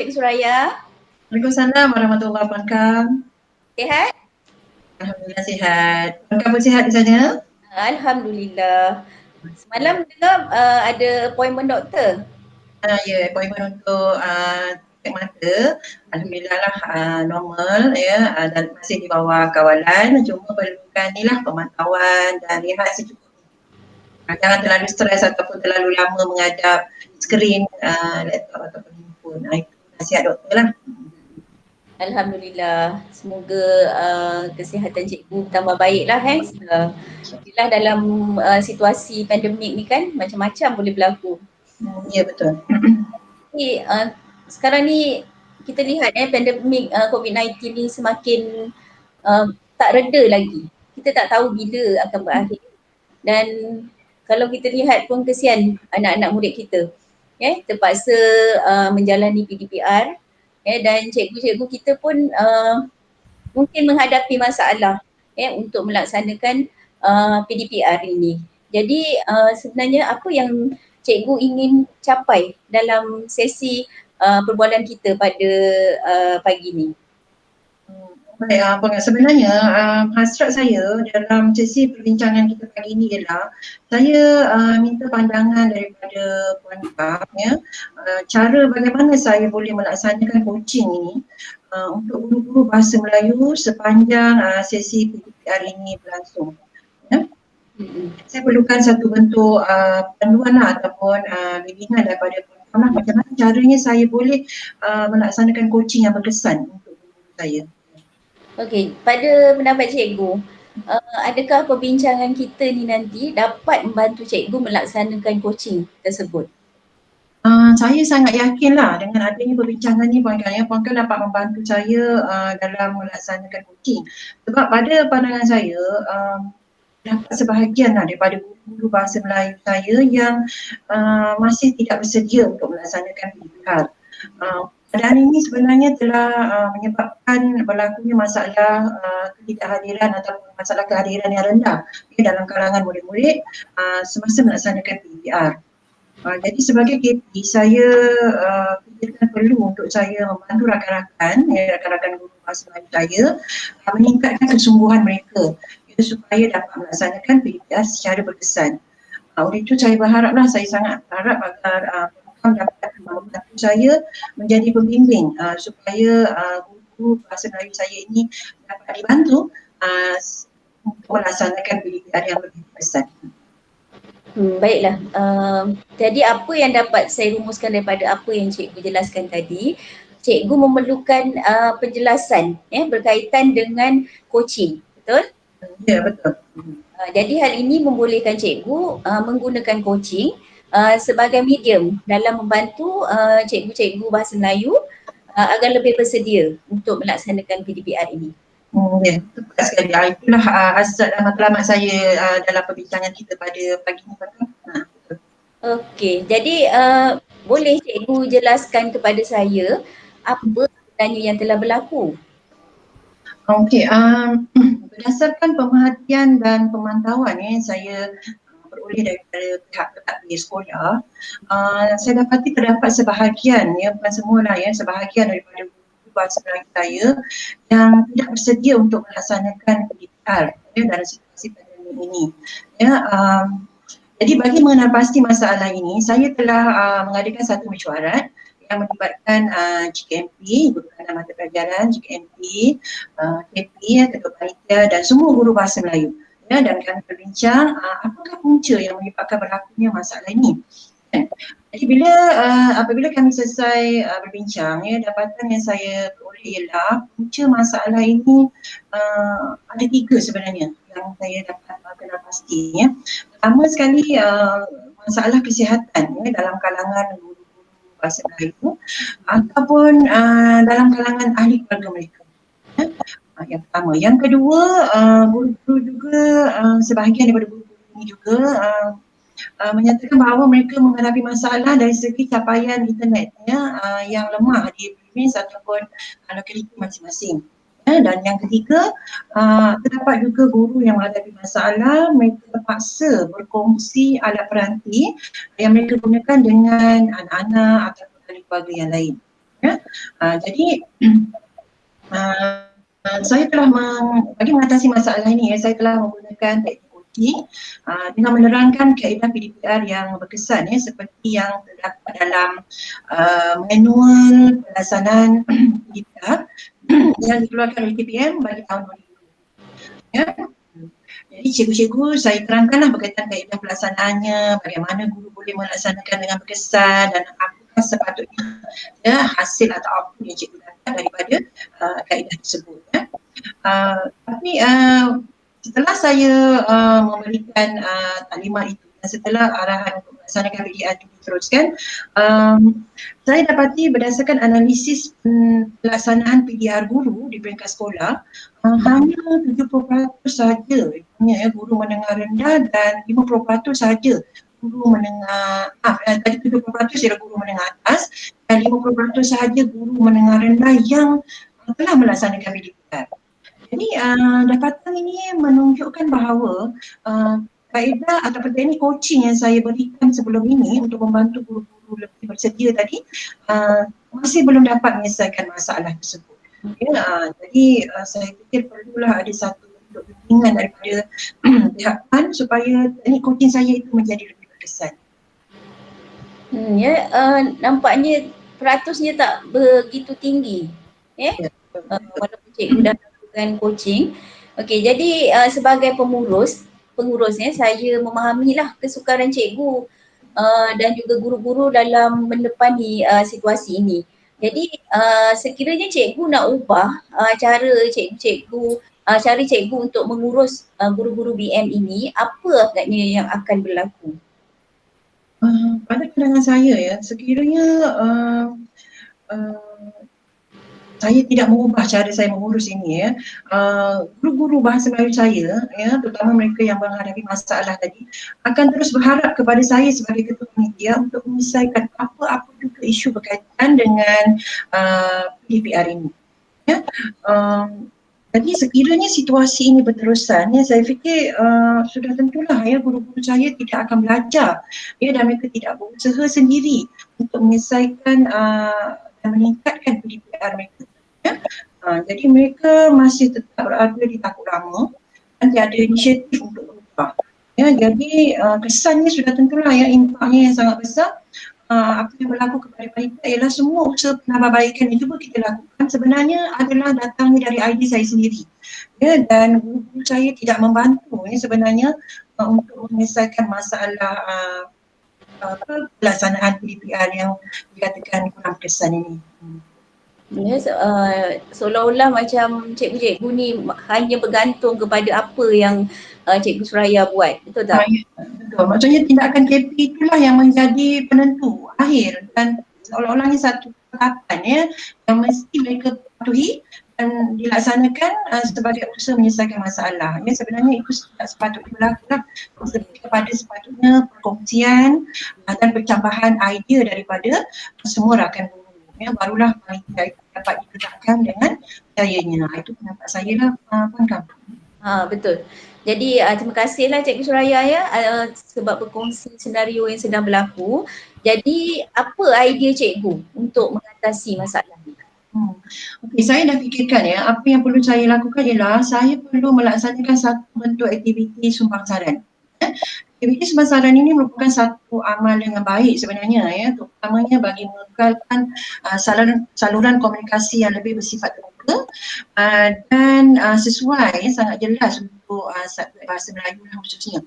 Cik Suraya. Waalaikumsalam warahmatullahi wabarakatuh. Sihat? Alhamdulillah sihat. Kamu sihat di sana? Alhamdulillah. Semalam dengar ada appointment doktor. Ya, appointment untuk cek mata. Alhamdulillah lah normal ya, dan masih di bawah kawalan. Cuma perlukan ni lah pemantauan dan rehat secukupnya. Jangan terlalu stres ataupun terlalu lama menghadap skrin laptop ataupun handphone. Itu nasihat doktor lah. Alhamdulillah. Semoga kesihatan cikgu tambah baiklah Yelah dalam situasi pandemik ni kan macam-macam boleh berlaku. Ya, betul. Jadi sekarang ni kita lihat pandemik COVID-19 ni semakin tak reda lagi. Kita tak tahu bila akan berakhir. Dan kalau kita lihat pun kesian anak-anak murid kita terpaksa menjalani PDPR dan cikgu-cikgu kita pun mungkin menghadapi masalah untuk melaksanakan PDPR ini. Jadi sebenarnya apa yang cikgu ingin capai dalam sesi perbualan kita pada pagi ni? Baik, sebenarnya hasrat saya dalam sesi perbincangan kita pagi ini ialah saya minta pandangan daripada Puan Kak cara bagaimana saya boleh melaksanakan coaching ini untuk guru-guru bahasa Melayu sepanjang sesi PDPR ini berlangsung. Saya perlukan satu bentuk panduan ataupun bimbingan daripada Puan Kak macam mana caranya saya boleh melaksanakan coaching yang berkesan untuk guru saya. Okey, pada pendapat cikgu, adakah perbincangan kita ni nanti dapat membantu cikgu melaksanakan coaching tersebut? Saya sangat yakinlah dengan adanya perbincangan ni Puan Kak dapat membantu saya dalam melaksanakan coaching. Sebab pada pandangan saya dapat sebahagian daripada guru-guru bahasa Melayu saya yang masih tidak bersedia untuk melaksanakan PDPR. Keadaan ini sebenarnya telah menyebabkan berlakunya masalah ketidakhadiran atau masalah kehadiran yang rendah dalam kalangan murid-murid semasa melaksanakan PDPR. Jadi sebagai KP saya fikirkan perlu untuk saya membantu rakan-rakan guru bahasa Melayu saya meningkatkan kesungguhan mereka supaya dapat melaksanakan PDPR secara berkesan. Oleh itu saya berharaplah, saya sangat berharap agar dapat membantu saya menjadi pembimbing supaya guru bahasa Melayu saya ini dapat dibantu untuk melaksanakan PDPR yang lebih berkesan. Baiklah, jadi apa yang dapat saya rumuskan daripada apa yang cikgu jelaskan tadi, cikgu memerlukan penjelasan berkaitan dengan coaching, betul? Ya, betul. Jadi hal ini membolehkan cikgu menggunakan coaching sebagai medium dalam membantu cikgu-cikgu bahasa Melayu agar lebih bersedia untuk melaksanakan PDPR ini. Ya, tepat sekali. Itulah hasrat dan matlamat saya dalam perbincangan kita pada pagi ini. Okey, jadi boleh cikgu jelaskan kepada saya apa sebenarnya yang telah berlaku? Okey, berdasarkan pemerhatian dan pemantauan saya beroleh daripada pihak di sekolah, saya dapati terdapat sebahagian bukan semualah sebahagian daripada guru bahasa Melayu saya yang tidak bersedia untuk melaksanakan PDPR dalam situasi pandemik ini. Jadi bagi mengatasi masalah ini, saya telah mengadakan satu mesyuarat yang melibatkan GKMP, Guru Kanan Mata Pelajaran, GKMP, KP, Ketua Panitia dan semua guru bahasa Melayu. Dan kami berbincang apakah punca yang menyebabkan berlakunya masalah ini. Jadi apabila kami selesai berbincang, dapatan yang saya peroleh ialah punca masalah ini ada 3 sebenarnya yang saya dapat kenal pasti. Pertama sekali masalah kesihatan dalam kalangan guru bahasa Melayu ataupun dalam kalangan ahli keluarga mereka. Yang pertama. Yang kedua, guru-guru juga sebahagian daripada guru-guru ini juga menyatakan bahawa mereka menghadapi masalah dari segi capaian internetnya yang lemah di provinsi ataupun lokaliti masing-masing. Dan yang ketiga, terdapat juga guru yang menghadapi masalah, mereka terpaksa berkongsi alat peranti yang mereka gunakan dengan anak-anak atau ahli keluarga yang lain. Ya. Jadi saya telah bagi mengatasi masalah ini, saya telah menggunakan teknik coaching dengan menerangkan kaedah PDPR yang berkesan seperti yang terdapat dalam manual pelaksanaan PDPR yang dikeluarkan oleh KPM bagi tahun 2020. Ya. Jadi cikgu-cikgu saya terangkanlah berkaitan kaedah pelaksanaannya, bagaimana guru boleh melaksanakan dengan berkesan dan apakah sepatutnya hasil atau output yang cikgu dapat daripada kaedah tersebut. Tapi setelah saya memberikan taklimat itu dan setelah arahan untuk melaksanakan PDR itu diteruskan, saya dapati berdasarkan analisis pelaksanaan PDR guru di peringkat sekolah, hanya 70% sahaja guru menengah rendah dan 50% sahaja guru menengah, tadi 70% ialah guru menengah atas dan 50% sahaja guru menengah rendah yang telah melaksanakan PDR. Jadi dapatan ini menunjukkan bahawa kaedah ataupun teknik coaching yang saya berikan sebelum ini untuk membantu guru-guru lebih bersedia tadi masih belum dapat menyelesaikan masalah tersebut. Jadi saya fikir perlulah ada satu bentuk bimbingan daripada pihak PAN supaya teknik coaching saya itu menjadi lebih berkesan. Nampaknya peratusnya tak begitu tinggi. Walaupun cikgu dah lakukan coaching. Okey, jadi sebagai pengurusnya saya memahamilah kesukaran cikgu dan juga guru-guru dalam mendepani situasi ini. Jadi sekiranya cikgu nak ubah cara cikgu untuk mengurus guru-guru BM ini, apa agaknya yang akan berlaku? Pada pandangan saya sekiranya saya tidak mengubah cara saya mengurus ini guru-guru bahasa Melayu saya terutama mereka yang menghadapi masalah tadi akan terus berharap kepada saya sebagai ketua panitia untuk menyelesaikan apa-apa juga isu berkaitan dengan PDPR ini. Jadi sekiranya situasi ini berterusan, saya fikir sudah tentulah guru-guru saya tidak akan belajar dan mereka tidak berusaha sendiri untuk menyelesaikan dan meningkatkan PDPR mereka. Jadi mereka masih tetap berada di takut lama dan tiada inisiatif untuk berubah. Jadi kesannya sudah tentulah impaknya yang sangat besar. Apa yang berlaku kepada panitia ialah semua usaha penambahbaikan yang cuba kita lakukan sebenarnya adalah datangnya dari idea saya sendiri. Dan guru saya tidak membantu sebenarnya untuk menyelesaikan masalah pelaksanaan PDPR yang dikatakan kurang kesan ini. Seolah-olah macam cikgu-cikgu ni hanya bergantung kepada apa yang Cikgu Suraya buat, betul tak? Betul, maksudnya tindakan KP itulah yang menjadi penentu akhir dan seolah-olahnya satu tahapan yang mesti mereka patuhi dan dilaksanakan sebagai usaha menyelesaikan masalah. Sebenarnya itu tidak sepatutnya berlaku lah. Kepada sepatutnya perkongsian dan pencambahan idea daripada semua rakan guru. Barulah panitia itu dapat digerakkan dengan dayanya. Itu pendapat saya lah, Puan Kam. Betul. Jadi terima kasihlah Cikgu Suraya sebab berkongsi senario yang sedang berlaku. Jadi apa idea cikgu untuk mengatasi masalah ini? Okey, saya dah fikirkan apa yang perlu saya lakukan ialah saya perlu melaksanakan satu bentuk aktiviti sumbang saran. Aktiviti sumbang saran ini merupakan satu amal yang baik sebenarnya terutamanya bagi mengekalkan saluran komunikasi yang lebih bersifat terbuka dan sesuai sangat jelas untuk bahasa Melayu khususnya.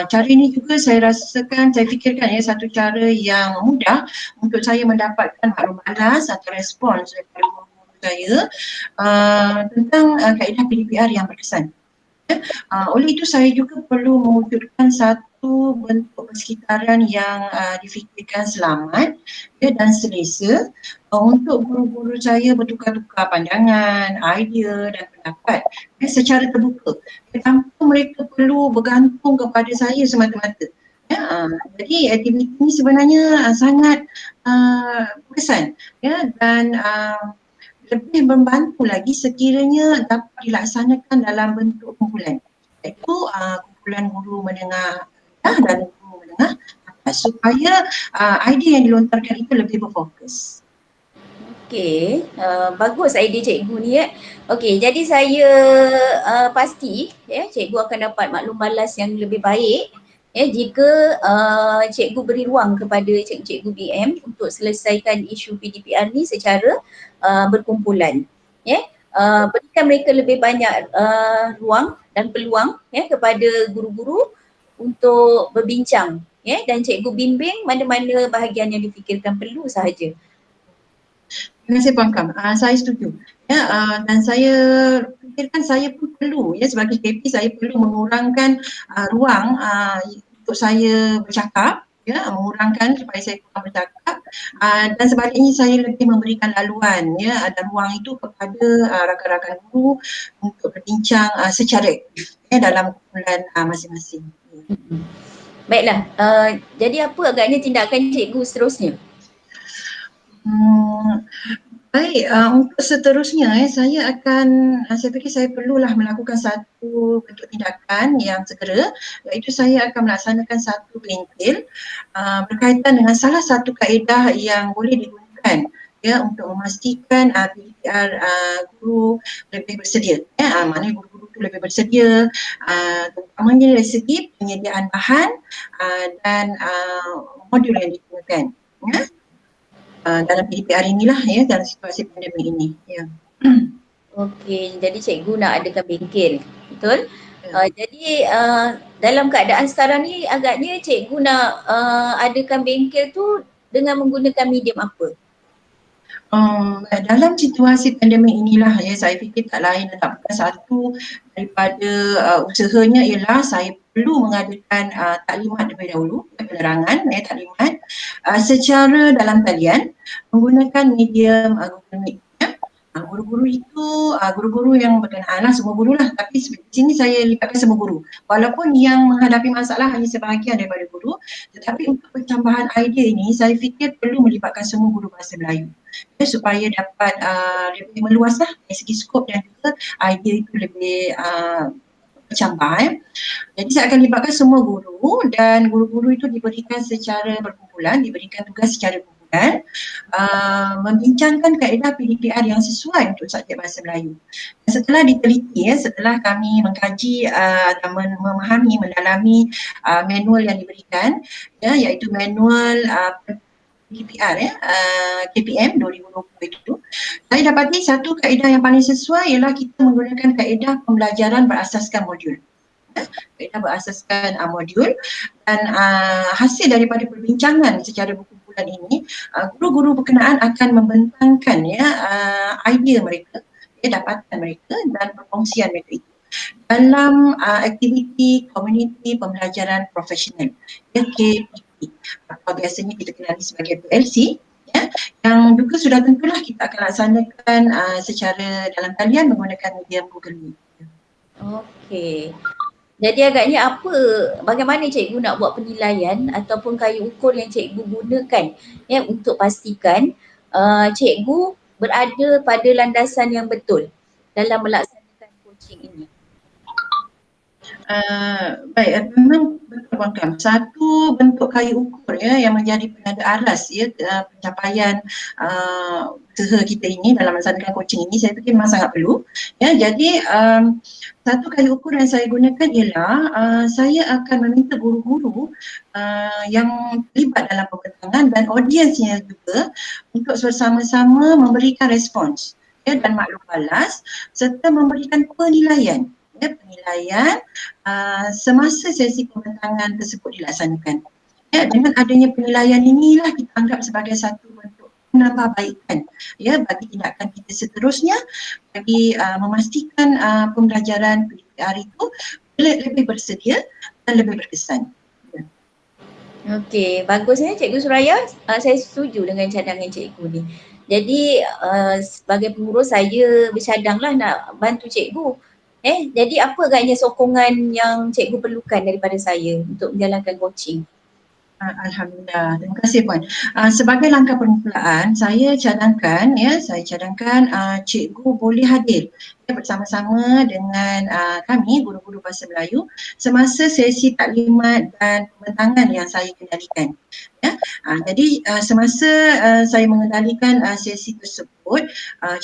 Cara ini juga saya rasakan, saya fikirkan satu cara yang mudah untuk saya mendapatkan maklum balas atau respons daripada guru-guru saya tentang kaedah PDPR yang berkesan. Oleh itu saya juga perlu mewujudkan satu bentuk persekitaran yang difikirkan selamat dan selesa untuk guru-guru saya bertukar-tukar pandangan, idea dan pendapat secara terbuka tanpa mereka perlu bergantung kepada saya semata-mata. Jadi aktiviti ini sebenarnya sangat berkesan dan lebih membantu lagi sekiranya dapat dilaksanakan dalam bentuk kumpulan, iaitu kumpulan guru menengah dan guru menengah atas supaya idea yang dilontarkan itu lebih berfokus. Okey, bagus idea cikgu ni Okey, jadi saya pasti cikgu akan dapat maklum balas yang lebih baik jika cikgu beri ruang kepada cikgu-cikgu BM untuk selesaikan isu PDPR ni secara berkumpulan. Berikan mereka lebih banyak ruang dan peluang kepada guru-guru untuk berbincang dan cikgu bimbing mana-mana bahagian yang difikirkan perlu sahaja. Terima kasih Puan Kam. Saya setuju. Dan saya fikirkan saya pun perlu sebagai KP saya perlu mengurangkan ruang untuk saya bercakap, mengurangkan supaya saya kurang bercakap, dan sebaliknya saya lebih memberikan laluan dan ruang itu kepada rakan-rakan guru untuk berbincang secara aktif dalam kumpulan masing-masing. Baiklah, jadi apa agaknya tindakan cikgu seterusnya? Baik, untuk seterusnya saya fikir saya perlulah melakukan satu bentuk tindakan yang segera, iaitu saya akan melaksanakan satu bengkel berkaitan dengan salah satu kaedah yang boleh digunakan untuk memastikan PDPR guru lebih bersedia. Maknanya guru-guru itu lebih bersedia, terutamanya dari segi penyediaan bahan dan modul yang digunakan. Dalam PDPR inilah dalam situasi pandemik ini. Okey, jadi cikgu nak adakan bengkel, betul? Jadi dalam keadaan sekarang ni agaknya cikgu nak adakan bengkel tu dengan menggunakan medium apa? Dalam situasi pandemik inilah saya fikir tak lain dan tak bukan satu daripada usahanya ialah saya perlu mengadakan taklimat terlebih dahulu, penerangan taklimat secara dalam talian menggunakan medium Google Meet. Guru-guru itu guru-guru yang berkenaan lah, semua guru lah, tapi di sini saya libatkan semua guru. Walaupun yang menghadapi masalah hanya sebahagian daripada guru, tetapi untuk pencambahan idea ini saya fikir perlu melibatkan semua guru bahasa Melayu supaya dapat lebih meluas lah dari segi skop dan juga idea itu lebih bercambah. Jadi saya akan libatkan semua guru dan guru-guru itu diberikan secara berkumpulan, diberikan tugas secara berkumpulan, membincangkan kaedah PDPR yang sesuai untuk subjek bahasa Melayu. Dan setelah diteliti, setelah kami mengkaji dan memahami, mendalami manual yang diberikan, iaitu manual PDPR KPM 2020 itu, saya dapati satu kaedah yang paling sesuai ialah kita menggunakan kaedah pembelajaran berasaskan modul. Kaedah berasaskan modul, dan hasil daripada perbincangan secara berkumpulan ini, guru-guru berkenaan akan membentangkan idea mereka, dapatan mereka dan perkongsian mereka itu dalam aktiviti komuniti pembelajaran profesional, KPP, atau biasanya kita kenali sebagai PLC, yang juga sudah tentulah kita akan laksanakan secara dalam talian menggunakan medium Google Meet. Okey. Jadi agaknya bagaimana cikgu nak buat penilaian ataupun kayu ukur yang cikgu gunakan untuk pastikan cikgu berada pada landasan yang betul dalam melaksanakan coaching ini? Baik, memang betul Puan Kam. Satu bentuk kayu ukur yang menjadi penanda aras pencapaian usaha kita ini dalam melaksanakan coaching ini, saya fikir memang sangat perlu. Jadi satu kayu ukur yang saya gunakan ialah saya akan meminta guru-guru yang terlibat dalam pembentangan dan audiensnya juga untuk bersama-sama memberikan respons dan maklum balas serta memberikan penilaian semasa sesi pembentangan tersebut dilaksanakan. Dengan adanya penilaian inilah kita anggap sebagai satu bentuk penambahbaikan bagi tindakan kita seterusnya, bagi memastikan pembelajaran PDPR itu lebih bersedia dan lebih berkesan. Okey, bagusnya Cikgu Suraya. Saya setuju dengan cadangan cikgu ni. Jadi sebagai pengurus saya bercadanglah nak bantu cikgu. Jadi apa agaknya sokongan yang cikgu perlukan daripada saya untuk menjalankan coaching? Alhamdulillah, terima kasih Puan. Sebagai langkah permulaan, saya cadangkan cikgu boleh hadir bersama-sama dengan kami guru-guru bahasa Melayu semasa sesi taklimat dan pembentangan yang saya kendalikan. Jadi semasa saya mengendalikan sesi tersebut, tersebut,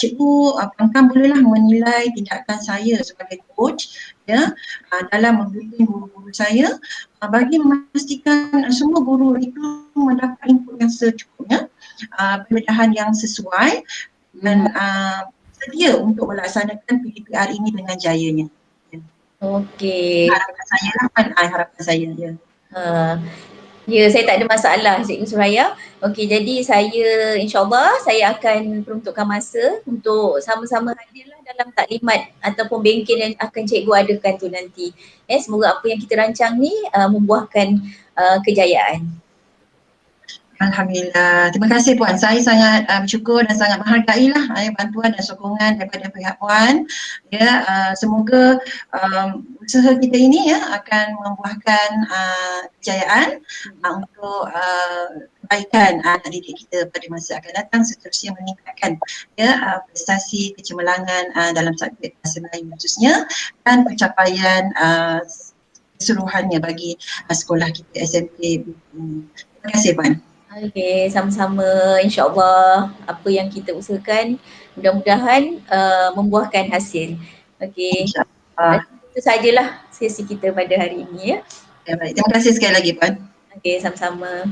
Cikgu Pangkam bolehlah menilai tindakan saya sebagai coach ya dalam membimbing guru-guru saya bagi memastikan semua guru itu mendapat input yang secukupnya, pendedahan yang sesuai dan sedia untuk melaksanakan PDPR ini dengan jayanya. Okey. Harapan saya lah kan, harapan saya ya. Ya, saya tak ada masalah Cikgu Suraya. Okey, jadi saya insyaAllah saya akan peruntukkan masa untuk sama-sama hadirlah dalam taklimat ataupun bengkel yang akan cikgu adakan tu nanti. Semoga apa yang kita rancang ni membuahkan kejayaan. Alhamdulillah. Terima kasih Puan. Saya sangat bersyukur dan sangat menghargailah bantuan dan sokongan daripada pihak Puan. Ya, semoga usaha kita ini ya akan membuahkan kejayaan untuk kebaikan anak didik kita pada masa akan datang, seterusnya meningkatkan ya prestasi kecemerlangan dalam subjek bahasa Melayu khususnya dan pencapaian keseluruhannya bagi sekolah kita SMP. Terima kasih Puan. Okey, sama-sama, insyaAllah apa yang kita usahakan mudah-mudahan membuahkan hasil. Okey, itu sajalah sesi kita pada hari ini ya. Ya, baik. Terima kasih sekali lagi Puan. Okey, sama-sama.